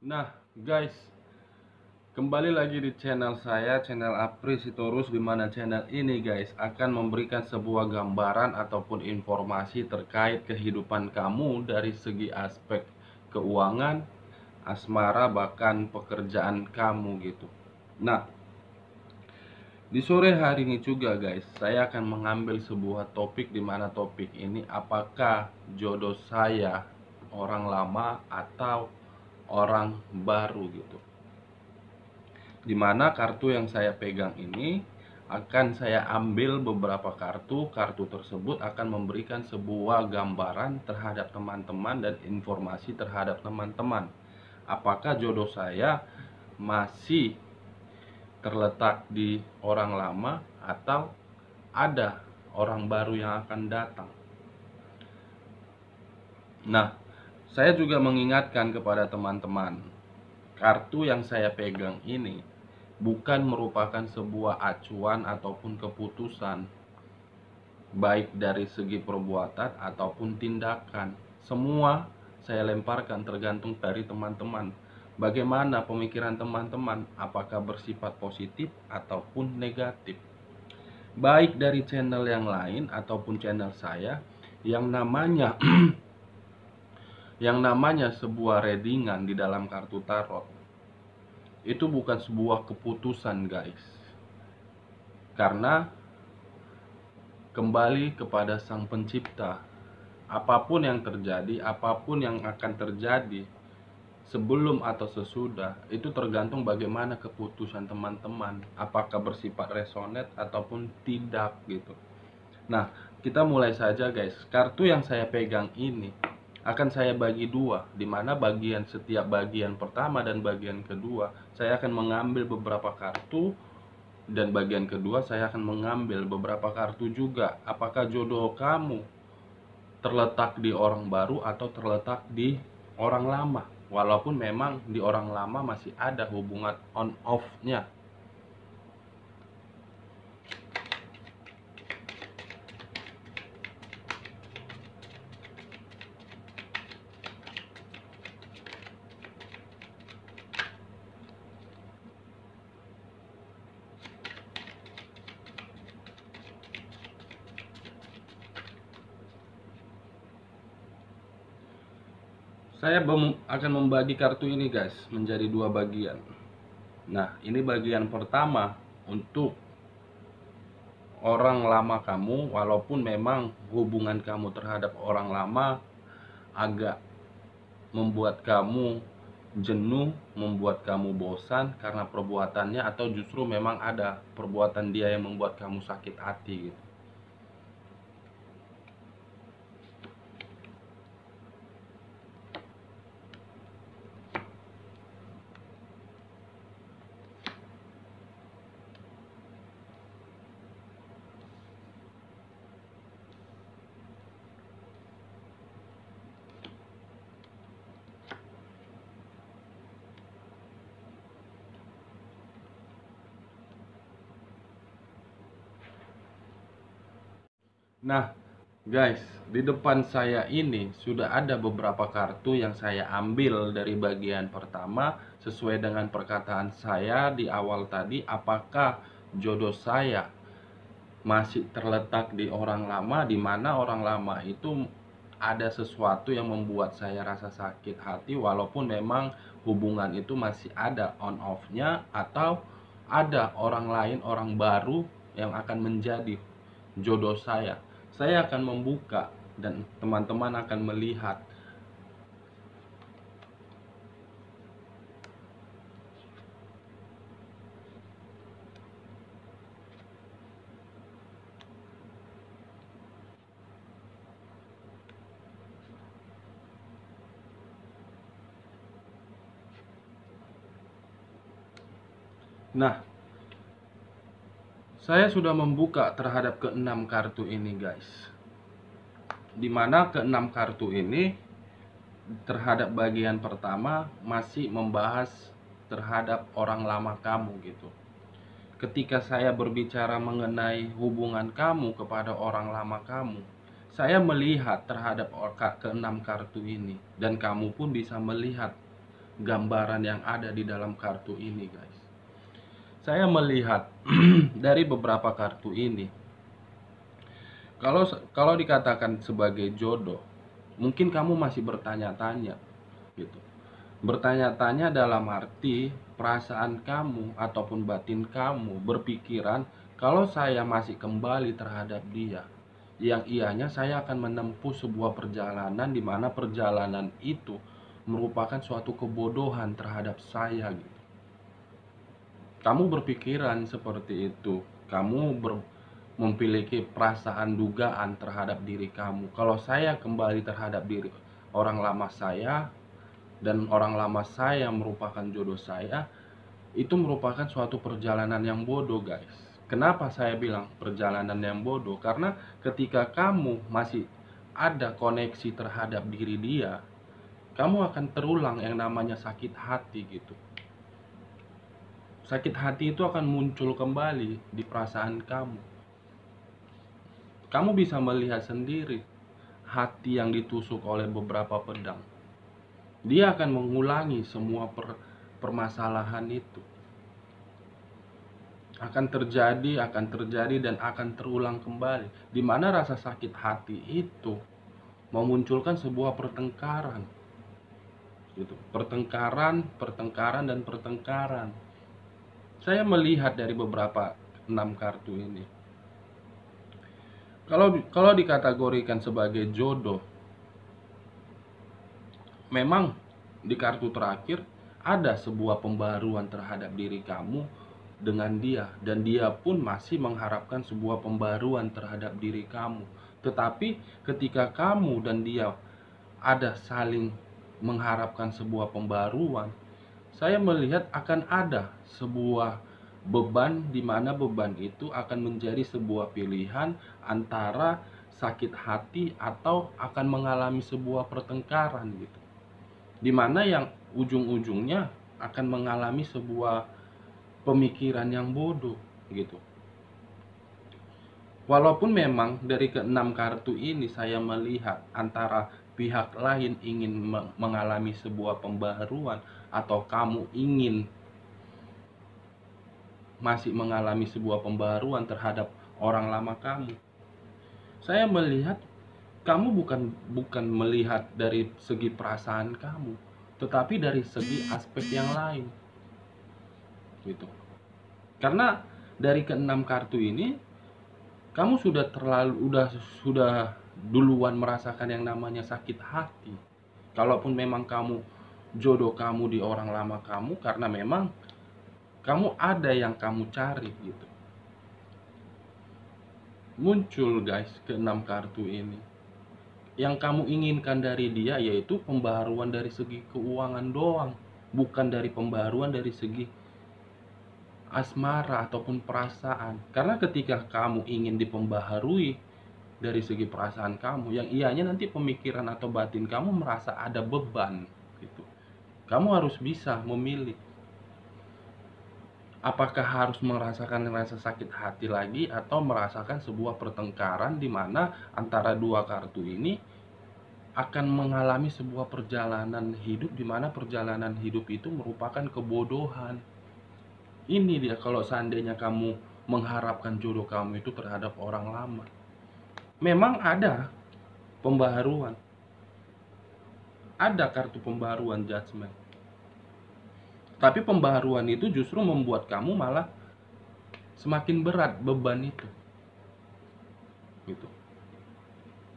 Nah, guys, kembali lagi di channel saya, channel Apri Sitorus, di mana channel ini, guys, akan memberikan sebuah gambaran ataupun informasi terkait kehidupan kamu dari segi aspek keuangan, asmara, bahkan pekerjaan kamu gitu. Nah, di sore hari ini juga, guys, saya akan mengambil sebuah topik di mana topik ini apakah jodoh saya orang lama atau orang baru gitu. Dimana kartu yang saya pegang ini akan saya ambil beberapa kartu. Kartu tersebut akan memberikan sebuah gambaran terhadap teman-teman dan informasi terhadap teman-teman. Apakah jodoh saya masih terletak di orang lama atau ada orang baru yang akan datang. Nah, saya juga mengingatkan kepada teman-teman, kartu yang saya pegang ini bukan merupakan sebuah acuan ataupun keputusan, baik dari segi perbuatan ataupun tindakan. Semua saya lemparkan tergantung dari teman-teman. Bagaimana pemikiran teman-teman, apakah bersifat positif ataupun negatif. Baik dari channel yang lain ataupun channel saya, yang namanya sebuah readingan di dalam kartu tarot itu bukan sebuah keputusan, guys. Karena kembali kepada Sang Pencipta. Apapun yang terjadi, apapun yang akan terjadi sebelum atau sesudah, itu tergantung bagaimana keputusan teman-teman, apakah bersifat resonate ataupun tidak gitu. Nah, kita mulai saja, guys. Kartu yang saya pegang ini akan saya bagi dua, dimana setiap bagian pertama dan bagian kedua saya akan mengambil beberapa kartu, dan bagian kedua saya akan mengambil beberapa kartu juga. Apakah jodoh kamu terletak di orang baru atau terletak di orang lama? Walaupun memang di orang lama masih ada hubungan on off-nya. Saya akan membagi kartu ini, guys, menjadi dua bagian. Nah, ini bagian pertama untuk orang lama kamu, walaupun memang hubungan kamu terhadap orang lama agak membuat kamu jenuh, membuat kamu bosan karena perbuatannya, atau justru memang ada perbuatan dia yang membuat kamu sakit hati gitu. Nah, guys, di depan saya ini sudah ada beberapa kartu yang saya ambil dari bagian pertama. Sesuai dengan perkataan saya di awal tadi, apakah jodoh saya masih terletak di orang lama, di mana orang lama itu ada sesuatu yang membuat saya rasa sakit hati, walaupun memang hubungan itu masih ada on off-nya, atau ada orang lain, orang baru yang akan menjadi jodoh saya. Saya akan membuka dan teman-teman akan melihat. Nah, saya sudah membuka terhadap keenam kartu ini, guys. Dimana keenam kartu ini terhadap bagian pertama masih membahas terhadap orang lama kamu gitu. Ketika saya berbicara mengenai hubungan kamu kepada orang lama kamu, saya melihat terhadap keenam kartu ini, dan kamu pun bisa melihat gambaran yang ada di dalam kartu ini, guys. Saya melihat dari beberapa kartu ini, kalau kalau dikatakan sebagai jodoh, mungkin kamu masih bertanya-tanya gitu. Bertanya-tanya dalam arti perasaan kamu ataupun batin kamu berpikiran, kalau saya masih kembali terhadap dia, yang ianya saya akan menempuh sebuah perjalanan di mana perjalanan itu merupakan suatu kebodohan terhadap saya gitu. Kamu berpikiran seperti itu. Memiliki perasaan dugaan terhadap diri kamu. Kalau saya kembali terhadap diri orang lama saya, dan orang lama saya merupakan jodoh saya, itu merupakan suatu perjalanan yang bodoh, guys. Kenapa saya bilang perjalanan yang bodoh? Karena ketika kamu masih ada koneksi terhadap diri dia, kamu akan terulang yang namanya sakit hati gitu. Sakit hati itu akan muncul kembali di perasaan kamu. Kamu bisa melihat sendiri hati yang ditusuk oleh beberapa pedang. Dia akan mengulangi semua permasalahan itu. Akan terjadi dan akan terulang kembali. Di mana rasa sakit hati itu memunculkan sebuah pertengkaran. Gitu. Pertengkaran dan pertengkaran. Saya melihat dari beberapa 6 kartu ini. Kalau dikategorikan sebagai jodoh, memang di kartu terakhir ada sebuah pembaruan terhadap diri kamu dengan dia, dan dia pun masih mengharapkan sebuah pembaruan terhadap diri kamu. Tetapi ketika kamu dan dia ada saling mengharapkan sebuah pembaruan, saya melihat akan ada sebuah beban, di mana beban itu akan menjadi sebuah pilihan antara sakit hati atau akan mengalami sebuah pertengkaran gitu. Di mana yang ujung-ujungnya akan mengalami sebuah pemikiran yang bodoh gitu. Walaupun memang dari keenam kartu ini saya melihat antara pihak lain ingin mengalami sebuah pembaruan atau kamu ingin masih mengalami sebuah pembaruan terhadap orang lama kamu. Saya melihat kamu bukan melihat dari segi perasaan kamu, tetapi dari segi aspek yang lain. Gitu. Karena dari keenam kartu ini kamu sudah duluan merasakan yang namanya sakit hati. Kalaupun memang jodoh kamu di orang lama kamu, karena memang kamu ada yang kamu cari gitu. Muncul guys keenam kartu ini. Yang kamu inginkan dari dia yaitu pembaruan dari segi keuangan doang, bukan dari pembaruan dari segi asmara ataupun perasaan. Karena ketika kamu ingin dipembaharui dari segi perasaan kamu, yang ianya nanti pemikiran atau batin kamu merasa ada beban gitu. Kamu harus bisa memilih, apakah harus merasakan rasa sakit hati lagi atau merasakan sebuah pertengkaran di mana antara dua kartu ini akan mengalami sebuah perjalanan hidup, di mana perjalanan hidup itu merupakan kebodohan. Ini dia kalau seandainya kamu mengharapkan jodoh kamu itu terhadap orang lama. Memang ada pembaharuan. Ada kartu pembaharuan judgment. Tapi pembaharuan itu justru membuat kamu malah semakin berat beban itu. Gitu.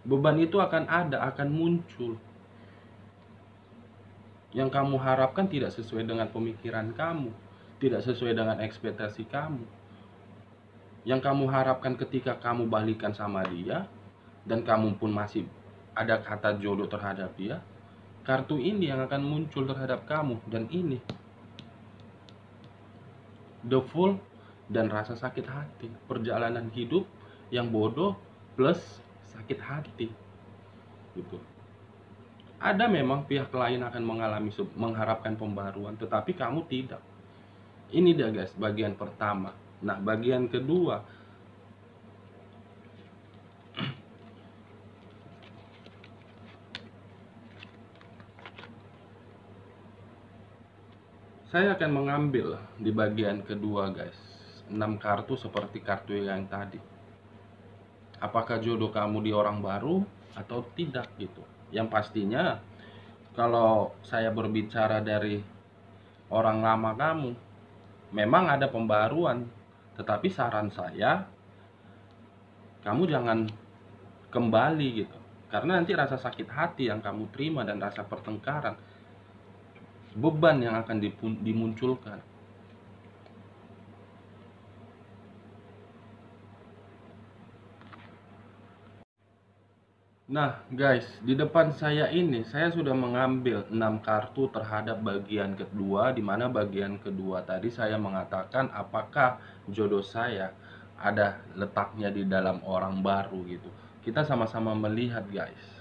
Beban itu akan ada, akan muncul. Yang kamu harapkan tidak sesuai dengan pemikiran kamu, tidak sesuai dengan ekspektasi kamu. Yang kamu harapkan ketika kamu balikan sama dia, dan kamu pun masih ada kata jodoh terhadap dia, kartu ini yang akan muncul terhadap kamu. Dan ini The Fool dan rasa sakit hati. Perjalanan hidup yang bodoh plus sakit hati gitu. Ada memang pihak lain akan mengharapkan pembaruan, tetapi kamu tidak. Ini dia guys, bagian pertama. Nah, bagian kedua, Saya akan mengambil di bagian kedua guys, 6 kartu seperti kartu yang tadi. Apakah jodoh kamu di orang baru atau tidak gitu. Yang pastinya kalau saya berbicara dari orang lama kamu, memang ada pembaruan. Tetapi saran saya, kamu jangan kembali gitu. Karena nanti rasa sakit hati yang kamu terima dan rasa pertengkaran, beban yang akan dimunculkan. Nah guys, di depan saya ini saya sudah mengambil 6 kartu terhadap bagian kedua, di mana bagian kedua tadi saya mengatakan apakah jodoh saya ada letaknya di dalam orang baru gitu. Kita sama-sama melihat guys.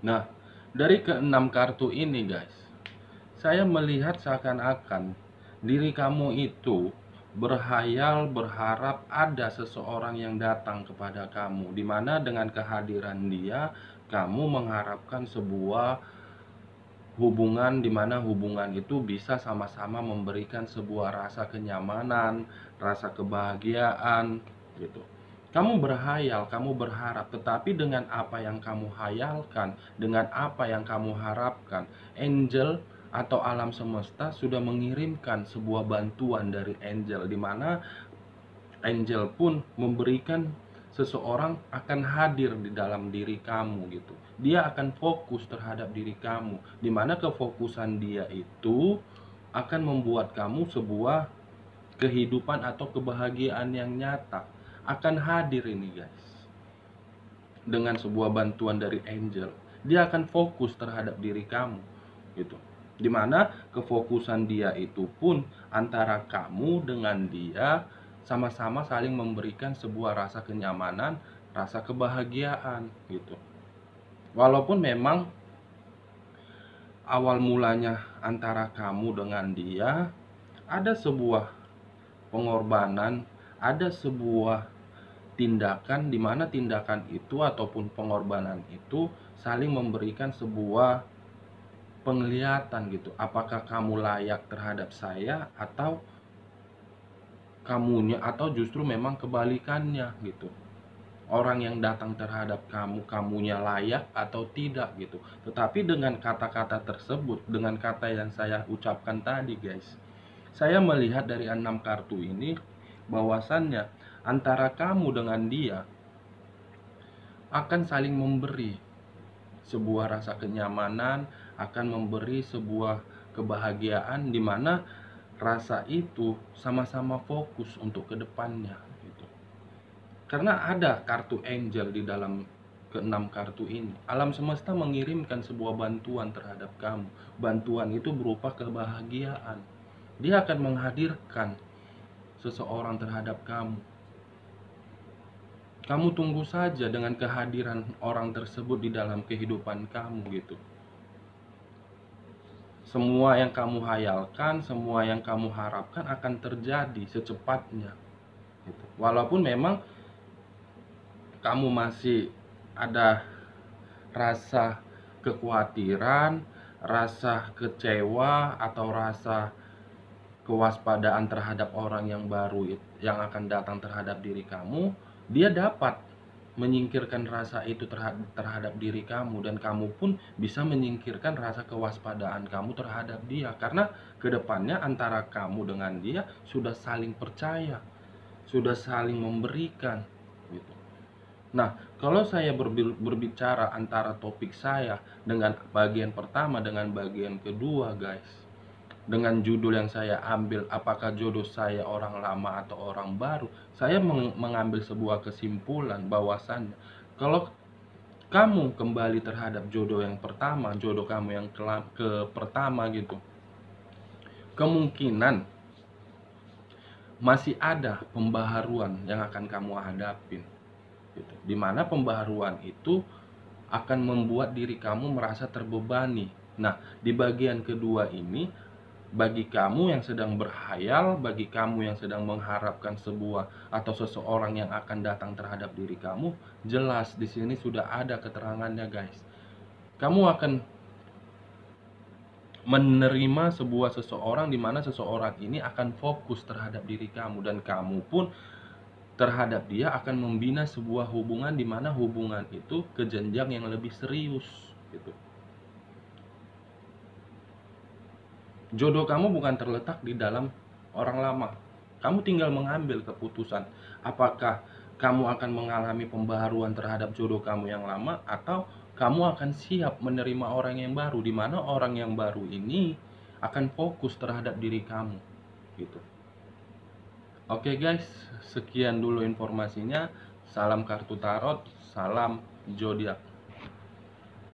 Nah, dari keenam kartu ini guys, saya melihat seakan-akan diri kamu itu berhayal, berharap ada seseorang yang datang kepada kamu, di mana dengan kehadiran dia, kamu mengharapkan sebuah hubungan, di mana hubungan itu bisa sama-sama memberikan sebuah rasa kenyamanan, rasa kebahagiaan gitu. Kamu berhayal, kamu berharap, tetapi dengan apa yang kamu hayalkan, dengan apa yang kamu harapkan, angel atau alam semesta sudah mengirimkan sebuah bantuan dari angel, di mana angel pun memberikan seseorang akan hadir di dalam diri kamu gitu. Dia akan fokus terhadap diri kamu, di mana kefokusan dia itu akan membuat kamu sebuah kehidupan atau kebahagiaan yang nyata akan hadir ini guys. Dengan sebuah bantuan dari angel, dia akan fokus terhadap diri kamu gitu. Dimana kefokusan dia itu pun antara kamu dengan dia sama-sama saling memberikan sebuah rasa kenyamanan, rasa kebahagiaan gitu. Walaupun memang awal mulanya antara kamu dengan dia ada sebuah pengorbanan, ada sebuah tindakan, di mana tindakan itu ataupun pengorbanan itu saling memberikan sebuah penglihatan gitu. Apakah kamu layak terhadap saya, atau kamunya, atau justru memang kebalikannya gitu. Orang yang datang terhadap kamu, kamunya layak atau tidak gitu. Tetapi dengan kata-kata tersebut, dengan kata yang saya ucapkan tadi guys, saya melihat dari 6 kartu ini bahwasannya antara kamu dengan dia akan saling memberi sebuah rasa kenyamanan, akan memberi sebuah kebahagiaan, di mana rasa itu sama-sama fokus untuk kedepannya gitu. Karena ada kartu angel di dalam keenam kartu ini. Alam semesta mengirimkan sebuah bantuan terhadap kamu. Bantuan itu berupa kebahagiaan. Dia akan menghadirkan seseorang terhadap kamu. Kamu tunggu saja dengan kehadiran orang tersebut di dalam kehidupan kamu gitu. Semua yang kamu hayalkan, semua yang kamu harapkan akan terjadi secepatnya gitu. Walaupun memang kamu masih ada rasa kekhawatiran, rasa kecewa, atau rasa kewaspadaan terhadap orang yang baru yang akan datang terhadap diri kamu, dia dapat menyingkirkan rasa itu terhadap diri kamu, dan kamu pun bisa menyingkirkan rasa kewaspadaan kamu terhadap dia, karena kedepannya antara kamu dengan dia sudah saling percaya, sudah saling memberikan gitu. Nah, kalau saya berbicara antara topik saya dengan bagian pertama dengan bagian kedua guys, dengan judul yang saya ambil, apakah jodoh saya orang lama atau orang baru, saya mengambil sebuah kesimpulan bahwasannya kalau kamu kembali terhadap jodoh yang pertama, jodoh kamu yang ke pertama gitu, kemungkinan masih ada pembaharuan yang akan kamu hadapin gitu. Dimana pembaharuan itu akan membuat diri kamu merasa terbebani, Nah, di bagian kedua ini, bagi kamu yang sedang berhayal, bagi kamu yang sedang mengharapkan sebuah atau seseorang yang akan datang terhadap diri kamu, jelas di sini sudah ada keterangannya, guys. Kamu akan menerima sebuah seseorang di mana seseorang ini akan fokus terhadap diri kamu, dan kamu pun terhadap dia akan membina sebuah hubungan di mana hubungan itu ke jenjang yang lebih serius gitu. Jodoh kamu bukan terletak di dalam orang lama. Kamu tinggal mengambil keputusan apakah kamu akan mengalami pembaharuan terhadap jodoh kamu yang lama, atau kamu akan siap menerima orang yang baru di mana orang yang baru ini akan fokus terhadap diri kamu gitu. Oke guys, sekian dulu informasinya. Salam kartu tarot, salam zodiak.